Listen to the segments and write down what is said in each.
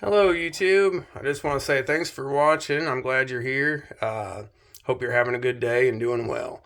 Hello YouTube. I just want to say thanks for watching. I'm glad you're here. Hope you're having a good day and doing well.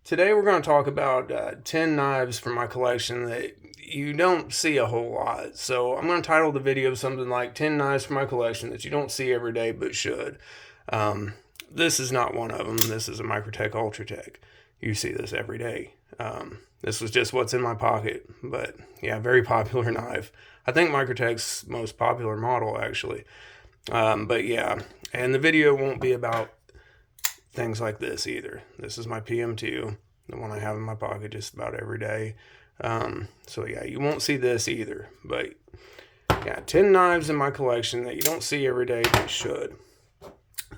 Today we're going to talk about 10 knives from my collection that you don't see a whole lot. So I'm going to title the video something like 10 knives from my collection that you don't see every day but should. This is not one of them. This is a Microtech Ultratech. You see this every day. This was just what's in my pocket, but yeah, very popular knife. I think Microtech's most popular model, actually. But yeah, and the video won't be about things like this either. This is my PM2, the one I have in my pocket just about every day. So yeah, you won't see this either. But yeah, 10 knives in my collection that you don't see every day but should.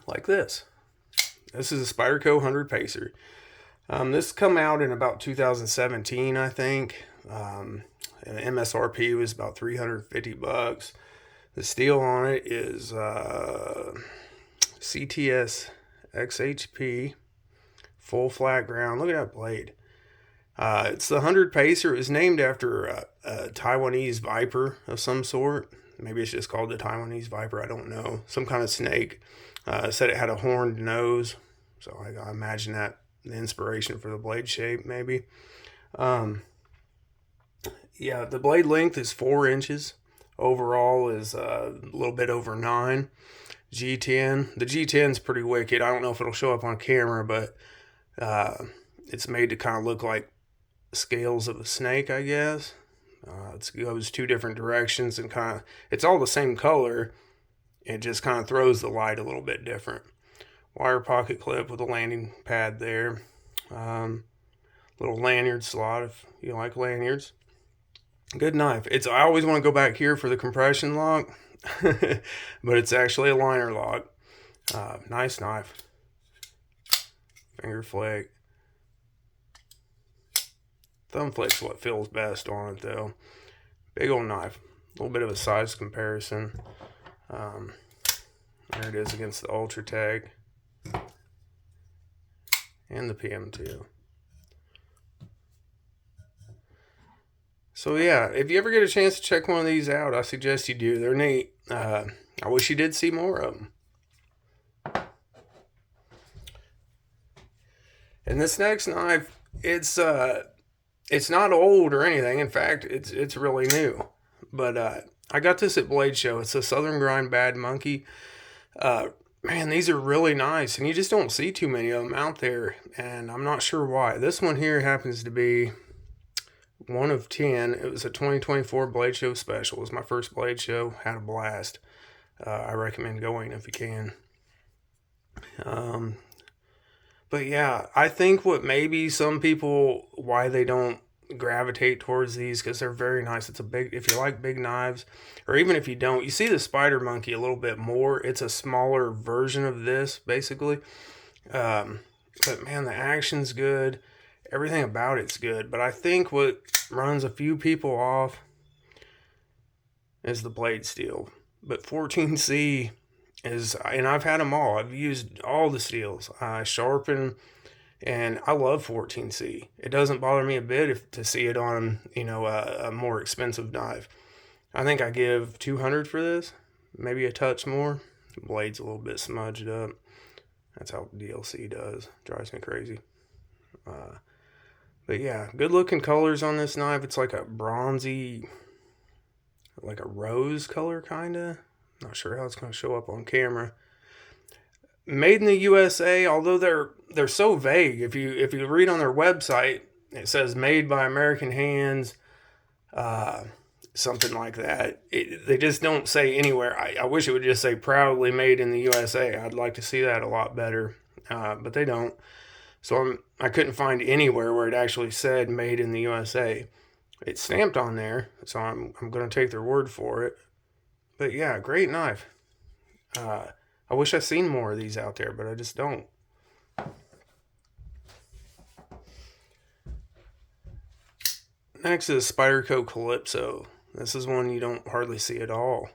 Like this. This is a Spyderco 100 Pacer. This come out in about 2017, I think. MSRP was about $350. The steel on it is CTS XHP, full flat ground. Look at that blade. It's the 100 Pacer. It was named after a Taiwanese viper of some sort. Maybe it's just called the Taiwanese viper. I don't know. Some kind of snake. Said it had a horned nose. So I imagine that the inspiration for the blade shape, maybe. Yeah, the blade length is 4 inches. Overall is a little bit over 9. G10. The G10 is pretty wicked. I don't know if it'll show up on camera, but it's made to kind of look like scales of a snake, I guess. It goes 2 different directions and kind of, it's all the same color. It just kind of throws the light a little bit different. Wire pocket clip with a landing pad there. Little lanyard slot if you like lanyards. Good knife. I always want to go back here for the compression lock, but it's actually a liner lock. Nice knife. Finger flick. Thumb flick's what feels best on it though. Big old knife. A little bit of a size comparison. There it is against the Ultratech and the PM2. So yeah, if you ever get a chance to check one of these out, I suggest you do. They're neat. I wish you did see more of them. And this next knife, it's not old or anything. In fact, it's really new. But I got this at Blade Show. It's a Southern Grind Bad Monkey. Man, these are really nice, and you just don't see too many of them out there. And I'm not sure why. This one here happens to be one of 10. It was a 2024 Blade Show special. It was my first Blade Show. Had a blast. I recommend going if you can. But yeah, I think what maybe some people, why they don't gravitate towards these, because they're very nice. It's a big, if you like big knives, or even if you don't, you see the Spider Monkey a little bit more. It's a smaller version of this, basically. But man, the action's good. Everything about it's good. But I think what runs a few people off is the blade steel. But 14C is, and I've had them all. I've used all the steels. I sharpen, and I love 14C. It doesn't bother me a bit to see it on, a more expensive knife. I think I give 200 for this, maybe a touch more. The blade's a little bit smudged up. That's how DLC does. Drives me crazy. But yeah, good looking colors on this knife. It's like a bronzy, like a rose color, kind of. Not sure how it's going to show up on camera. Made in the USA, although they're so vague. If you read on their website, it says made by American hands, something like that. They just don't say anywhere. I wish it would just say proudly made in the USA. I'd like to see that a lot better, but they don't. So I couldn't find anywhere where it actually said made in the USA. It's stamped on there, so I'm going to take their word for it. But yeah, great knife. I wish I'd seen more of these out there, but I just don't. Next is Spyderco Calypso. This is one you don't hardly see at all.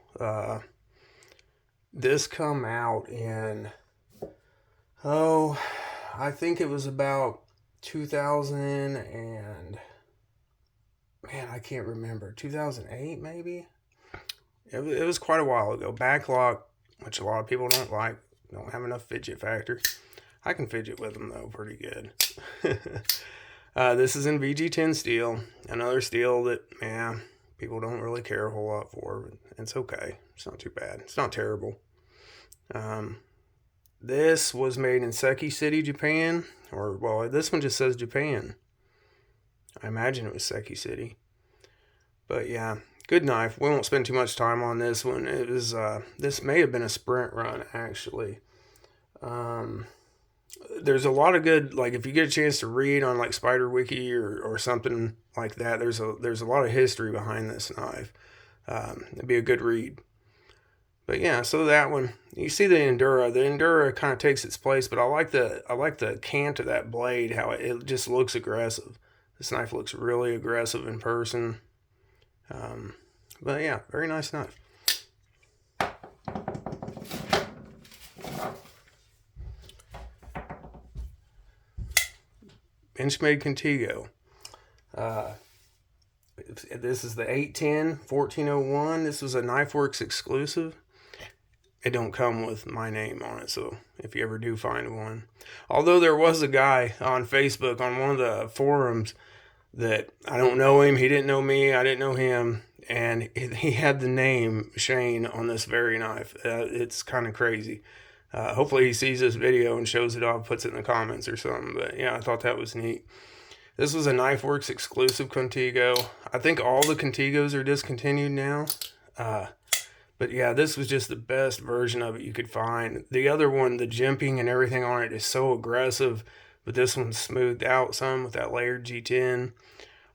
This come out in, I think it was about 2000 and, man, I can't remember. 2008 maybe? It was quite a while ago. Backlock, which a lot of people don't like, don't have enough fidget factor. I can fidget with them though, pretty good. This is in VG10 steel, another steel that, yeah, people don't really care a whole lot for. But it's okay. It's not too bad. It's not terrible. This was made in Seki City, Japan. Or, well, this one just says Japan. I imagine it was Seki City. But yeah, good knife. We won't spend too much time on this one. It was, this may have been a sprint run, actually. There's a lot of good, like, if you get a chance to read on like Spider Wiki or something like that, there's a lot of history behind this knife. It'd be a good read. But yeah, so that one, you see the Endura. The Endura kind of takes its place, but I like the cant of that blade, how it just looks aggressive. This knife looks really aggressive in person. But yeah, very nice knife. Benchmade Contigo. This is the 810 1401. This was a KnifeWorks exclusive. It don't come with my name on it, so if you ever do find one. Although there was a guy on Facebook on one of the forums that I don't know him, he didn't know me, I didn't know him, and he had the name Shane on this very knife. It's kind of crazy. Hopefully he sees this video and shows it off, puts it in the comments or something. But yeah, I thought that was neat. This was a KnifeWorks exclusive Contigo. I think all the Contigos are discontinued now. But yeah, this was just the best version of it you could find. The other one, the jimping and everything on it is so aggressive, but this one's smoothed out some with that layered G10.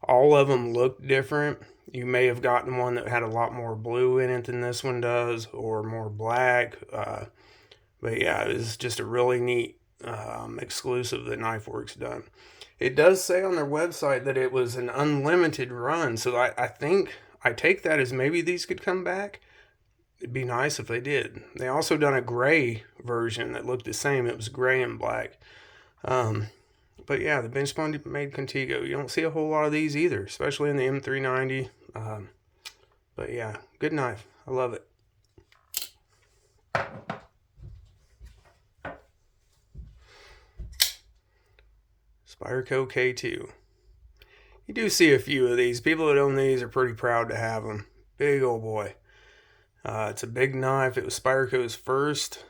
All of them look different. You may have gotten one that had a lot more blue in it than this one does, or more black. But yeah, it was just a really neat exclusive that KnifeWorks done. It does say on their website that it was an unlimited run, so I take that as maybe these could come back. It'd be nice if they did. They also done a gray version that looked the same. It was gray and black. But yeah, the Benchmade Contigo. You don't see a whole lot of these either, especially in the M390. But yeah, good knife. I love it. Spyderco K2. You do see a few of these. People that own these are pretty proud to have them. Big old boy. It's a big knife. It was Spyderco's first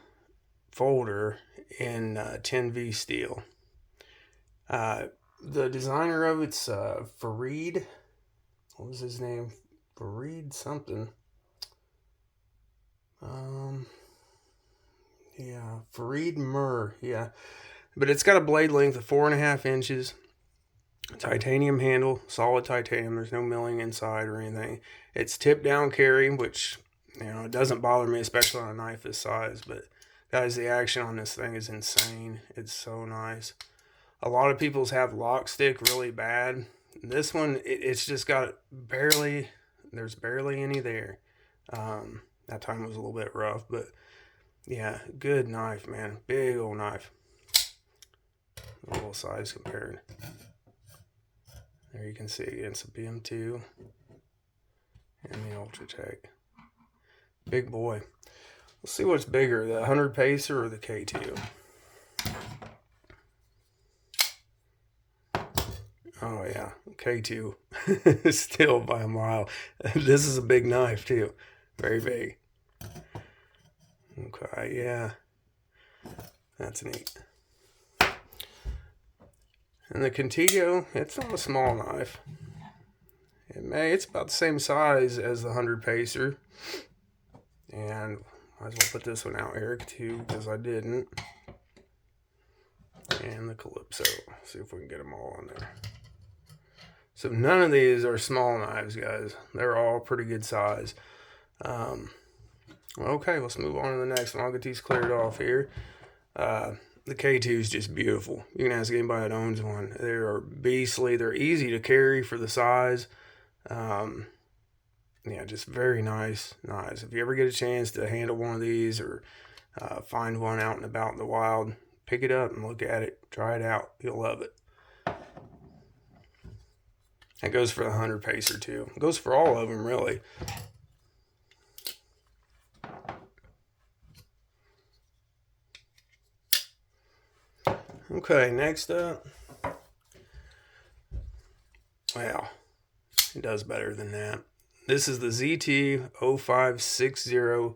folder in 10V steel. The designer of it's Farid. What was his name? Farid something. Yeah, Farid Myrtle. Yeah, but it's got a blade length of 4.5 inches. Titanium handle, solid titanium. There's no milling inside or anything. It's tip down carry, which, you know, it doesn't bother me, especially on a knife this size. But guys, the action on this thing is insane. It's so nice. A lot of people's have lock stick really bad. This one, it's just got barely, there's barely any there. That time was a little bit rough, but yeah, good knife, man. Big old knife. A little size compared. There you can see against the BM2 and the Ultratech. Big boy. Let's see what's bigger, the 100 Pacer or the K2. Oh yeah, K2. Still by a mile. This is a big knife too. Very big. Okay, yeah. That's neat. And the Contigo, it's not a small knife. It's about the same size as the 100 Pacer. And might as well put this one out, Eric, too, because I didn't. And the Calypso. See if we can get them all on there. So none of these are small knives, guys. They're all pretty good size. Okay, let's move on to the next one. I'll get these cleared off here. The K2 is just beautiful. You can ask anybody that owns one. They are beastly. They're easy to carry for the size. Yeah, just very nice. If you ever get a chance to handle one of these or find one out and about in the wild, pick it up and look at it. Try it out. You'll love it. That goes for the 100 Pacer too. It goes for all of them, really. Okay, next up. Wow, it does better than that. This is the ZT0560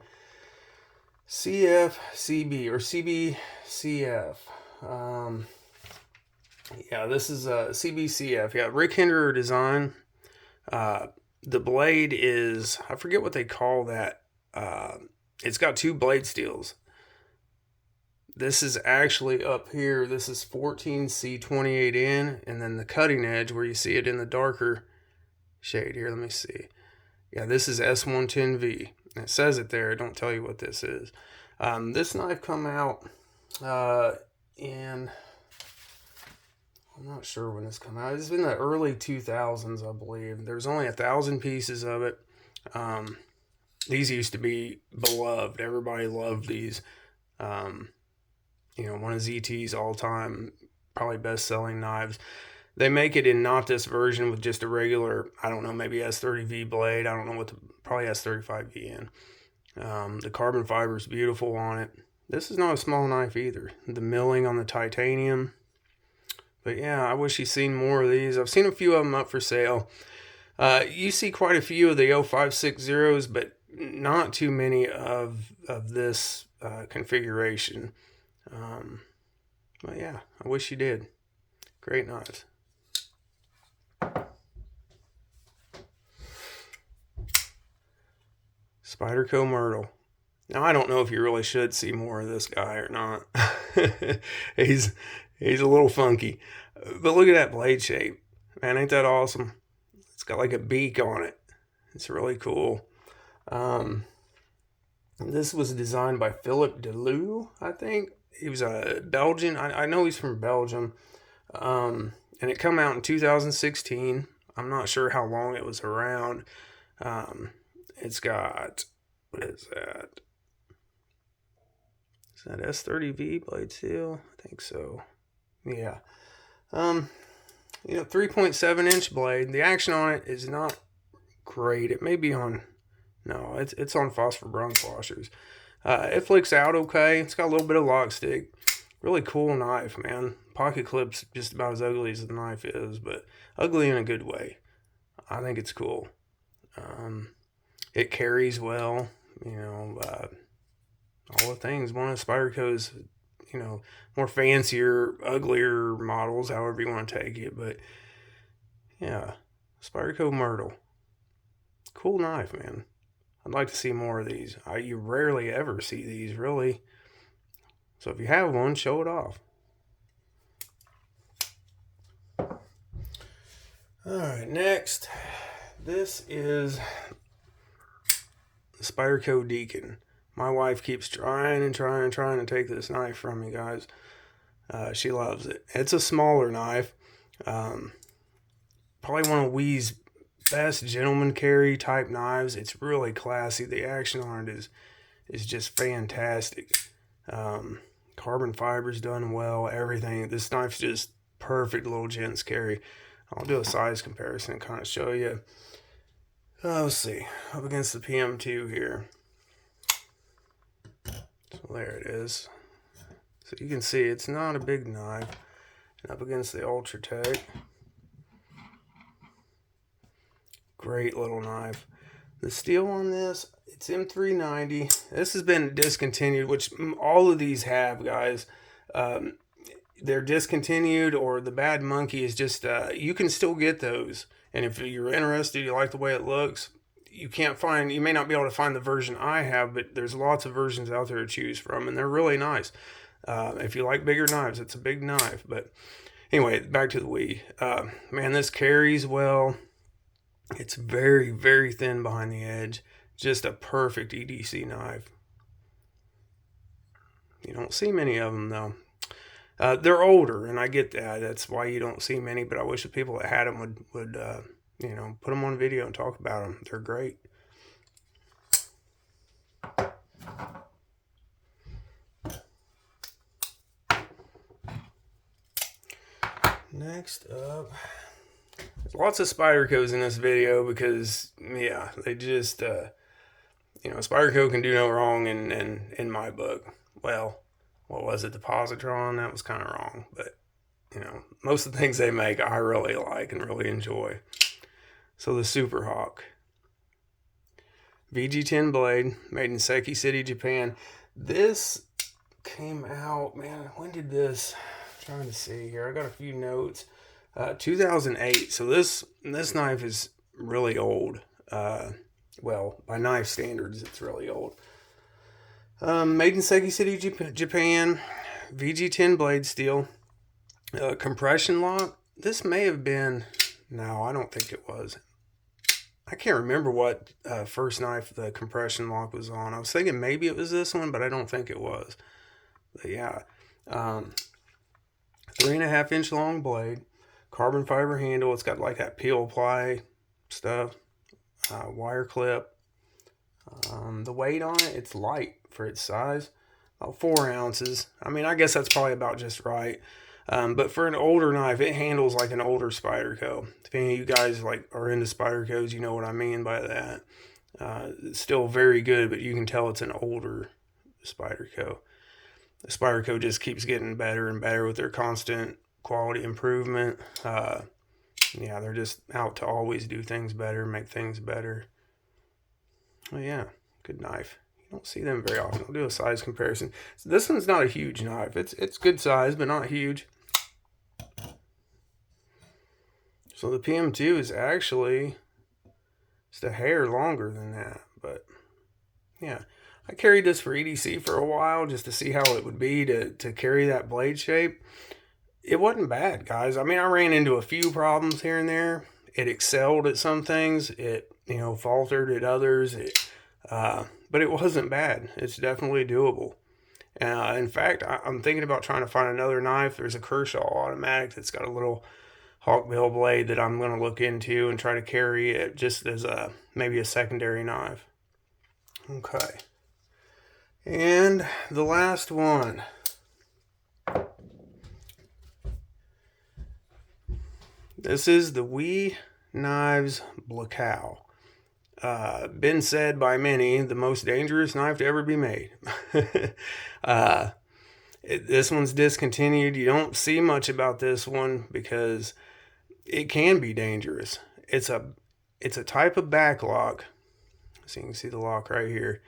CFCB or CBCF. Yeah, this is a CBCF. Yeah, Rick Hinderer design. The blade is, I forget what they call that. It's got two blade steels. This is actually up here. This is 14C28N, and then the cutting edge where you see it in the darker shade here. Let me see. Yeah, this is S110V. It says it there. It don't tell you what this is. This knife come out in, I'm not sure when this come out. It's in the early 2000s, I believe. There's only 1,000 pieces of it. These used to be beloved. Everybody loved these. You know, one of ZT's all-time, probably best-selling knives. They make it in not this version with just a regular, I don't know, maybe S30V blade. I don't know what probably S35V in. The carbon fiber is beautiful on it. This is not a small knife either. The milling on the titanium. But yeah, I wish you'd seen more of these. I've seen a few of them up for sale. You see quite a few of the 0560s, but not too many of this configuration. But yeah, I wish you did. Great knives. Spyderco Myrtle. Now, I don't know if you really should see more of this guy or not. He's a little funky. But look at that blade shape. Man, ain't that awesome? It's got like a beak on it. It's really cool. This was designed by Philip Deleu, I think. He was a Belgian. I know he's from Belgium. And it come out in 2016. I'm not sure how long it was around. It's got, what is that? Is that S30V blade steel? I think so. Yeah. You know, 3.7-inch blade. The action on it is not great. It may be on, no, it's on phosphor bronze washers. It flicks out okay. It's got a little bit of lock stick. Really cool knife, man. Pocket clip's just about as ugly as the knife is, but ugly in a good way. I think it's cool. It carries well, you know, all the things. One of Spyderco's, you know, more fancier, uglier models, however you want to take it. But yeah, Spyderco Myrtle. Cool knife, man. I'd like to see more of these. You rarely ever see these, really. So if you have one, show it off. Alright, next. This is the Spyderco Deacon. My wife keeps trying to take this knife from me, guys. She loves it. It's a smaller knife. Probably one of Wee's best gentleman carry type knives. It's really classy. The action on it is just fantastic. Carbon fiber's done well. Everything. This knife's just perfect little gents carry. I'll do a size comparison and kind of show you. Let's see. Up against the PM2 here. So there it is. So you can see it's not a big knife. And up against the Ultratech. Great little knife. The steel on this, it's M390. This has been discontinued, which all of these have, guys. They're discontinued, or the Bad Monkey is just, you can still get those. And if you're interested, you like the way it looks, you may not be able to find the version I have, but there's lots of versions out there to choose from, and they're really nice. If you like bigger knives, it's a big knife. But anyway, back to the Wii. Man, this carries well. It's very, very thin behind the edge. Just a perfect EDC knife. You don't see many of them, though. They're older, and I get that. That's why you don't see many, but I wish the people that had them would you know, put them on video and talk about them. They're great. Next up, there's lots of Spydercos in this video because, yeah, they just, you know, Spyderco can do no wrong in my book. Well, what was it, the positron? That was kind of wrong, but you know, most of the things they make I really like and really enjoy. So the Superhawk. VG10 blade, made in Seki City, Japan. This came out, man, when did this, I'm trying to see here, I got a few notes. 2008, so this knife is really old. Well, by knife standards, it's really old. Made in Seki City, Japan. VG10 blade steel. Compression lock. This may have been, no, I don't think it was. I can't remember what first knife the compression lock was on. I was thinking maybe it was this one, but I don't think it was. But yeah. 3.5 inch long blade. Carbon fiber handle. It's got like that peel ply stuff. Wire clip. The weight on it, it's light for its size. About 4 ounces. I mean, I guess that's probably about just right. But for an older knife, it handles like an older Spyderco. If any of you guys like are into Spydercos, you know what I mean by that. It's still very good, but you can tell it's an older Spyderco. The Spyderco just keeps getting better and better with their constant quality improvement. Yeah, they're just out to always do things better, make things better. Oh yeah, good knife. You don't see them very often. I'll do a size comparison. So this one's not a huge knife. It's good size, but not huge. So the PM2 is actually just a hair longer than that. But yeah, I carried this for EDC for a while just to see how it would be to carry that blade shape. It wasn't bad, guys. I mean, I ran into a few problems here and there. It excelled at some things. It, you know, faltered at others. But it wasn't bad. It's definitely doable. In fact, I'm thinking about trying to find another knife. There's a Kershaw automatic that's got a little hawkbill blade that I'm going to look into and try to carry it just as maybe a secondary knife. Okay. And the last one. This is the WE Knives BAU. Been said by many, the most dangerous knife to ever be made. This one's discontinued. You don't see much about this one because it can be dangerous. It's a type of back lock. So you can see the lock right here.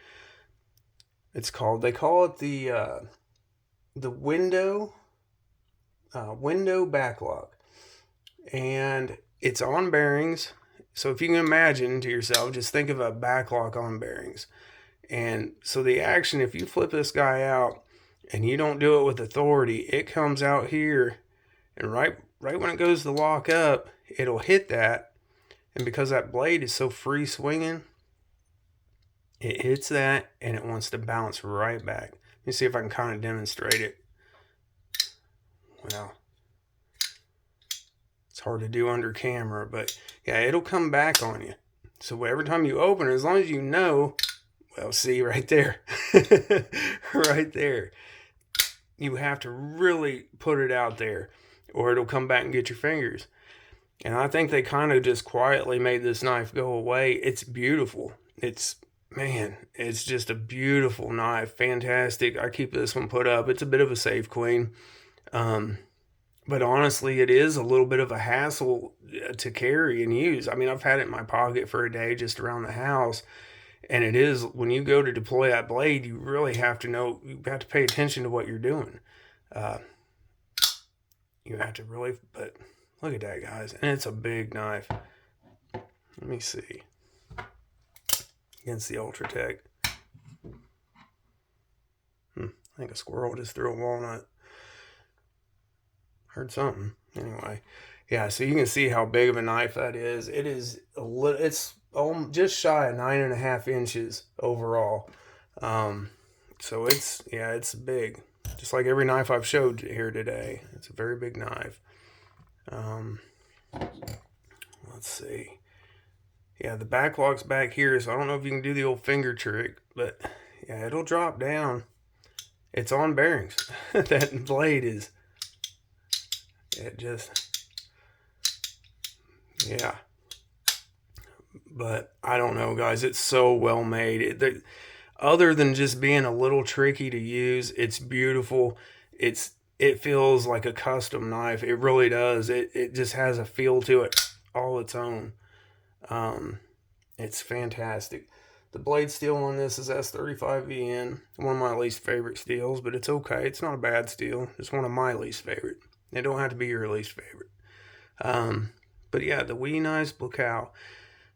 They call it the window back lock. And it's on bearings. So if you can imagine to yourself, just think of a back lock on bearings. And so the action, if you flip this guy out and you don't do it with authority, it comes out here, and right when it goes to lock up, it'll hit that. And because that blade is so free swinging, it hits that and it wants to bounce right back. Let me see if I can kind of demonstrate it. Well, it's hard to do under camera, but yeah, it'll come back on you. So every time you open it, as long as you know, well, see right there, right there, you have to really put it out there or it'll come back and get your fingers. And I think they kind of just quietly made this knife go away. It's beautiful. Man, it's just a beautiful knife. Fantastic. I keep this one put up. It's a bit of a safe queen. But honestly, it is a little bit of a hassle to carry and use. I mean, I've had it in my pocket for a day just around the house. And it is, when you go to deploy that blade, you really have to know, you have to pay attention to what you're doing. You have to really, but look at that, guys. And it's a big knife. Let me see. Against the Ultratech. I think a squirrel just threw a walnut. Heard something. Anyway, yeah, so you can see how big of a knife that is. It is it's just shy of 9.5 inches overall. So it's big. Just like every knife I've showed here today. It's a very big knife. Let's see. Yeah, the back lock's back here, so I don't know if you can do the old finger trick, but yeah, it'll drop down. It's on bearings. That blade is, yeah. But I don't know, guys. It's so well made. other than just being a little tricky to use, it's beautiful. It feels like a custom knife. It really does. It just has a feel to it all its own. It's fantastic. The blade steel on this is S35VN, one of my least favorite steels, but it's okay. It's not a bad steel. It's one of my least favorite. It don't have to be your least favorite. But yeah, the Knives BAU.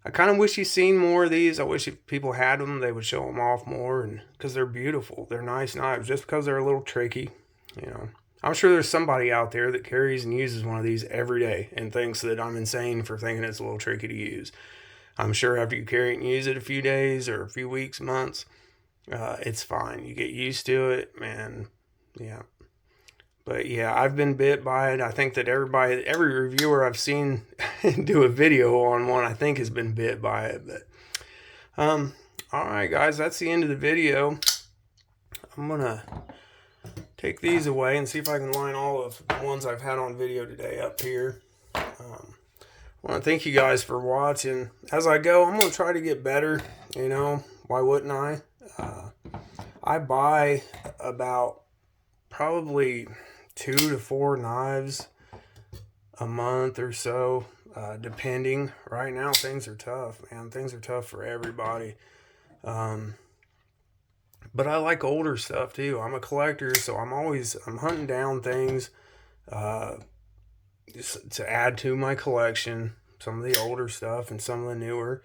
I kind of wish you seen more of these. I wish if people had them, they would show them off more, and because they're beautiful. They're nice knives, just because they're a little tricky, you know. I'm sure there's somebody out there that carries and uses one of these every day and thinks that I'm insane for thinking it's a little tricky to use. I'm sure after you carry it and use it a few days or a few weeks, months, it's fine. You get used to it, man. Yeah. But yeah, I've been bit by it. I think that every reviewer I've seen do a video on one, I think has been bit by it. But all right, guys, that's the end of the video. I'm gonna take these away and see if I can line all of the ones I've had on video today up here. I want to thank you guys for watching. As I go, I'm gonna try to get better. You know, why wouldn't I? I buy about probably 2 to 4 knives a month or so, depending. Right now things are tough, man. Things are tough for everybody. But I like older stuff too. I'm a collector, so I'm hunting down things just to add to my collection. Some of the older stuff and some of the newer.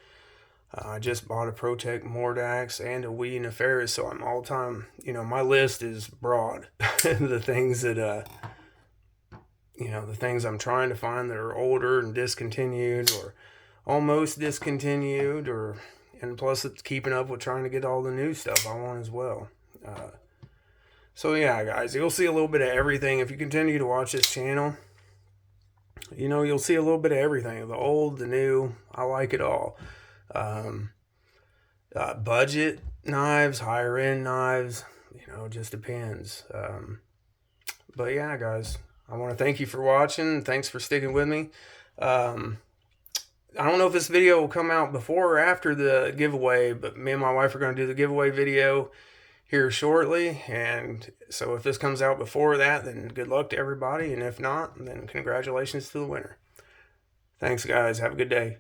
I just bought a Protect Mordax and a Wee Nefaris, so I'm all time, you know, my list is broad. The things that, you know, the things I'm trying to find that are older and discontinued or almost discontinued, and plus it's keeping up with trying to get all the new stuff I want as well. So yeah, guys, you'll see a little bit of everything. If you continue to watch this channel, you know, you'll see a little bit of everything. The old, the new, I like it all. Budget knives, higher end knives, you know, just depends. But yeah, guys, I want to thank you for watching. Thanks for sticking with me. I don't know if this video will come out before or after the giveaway, but me and my wife are going to do the giveaway video here shortly. And so if this comes out before that, then good luck to everybody. And if not, then congratulations to the winner. Thanks, guys. Have a good day.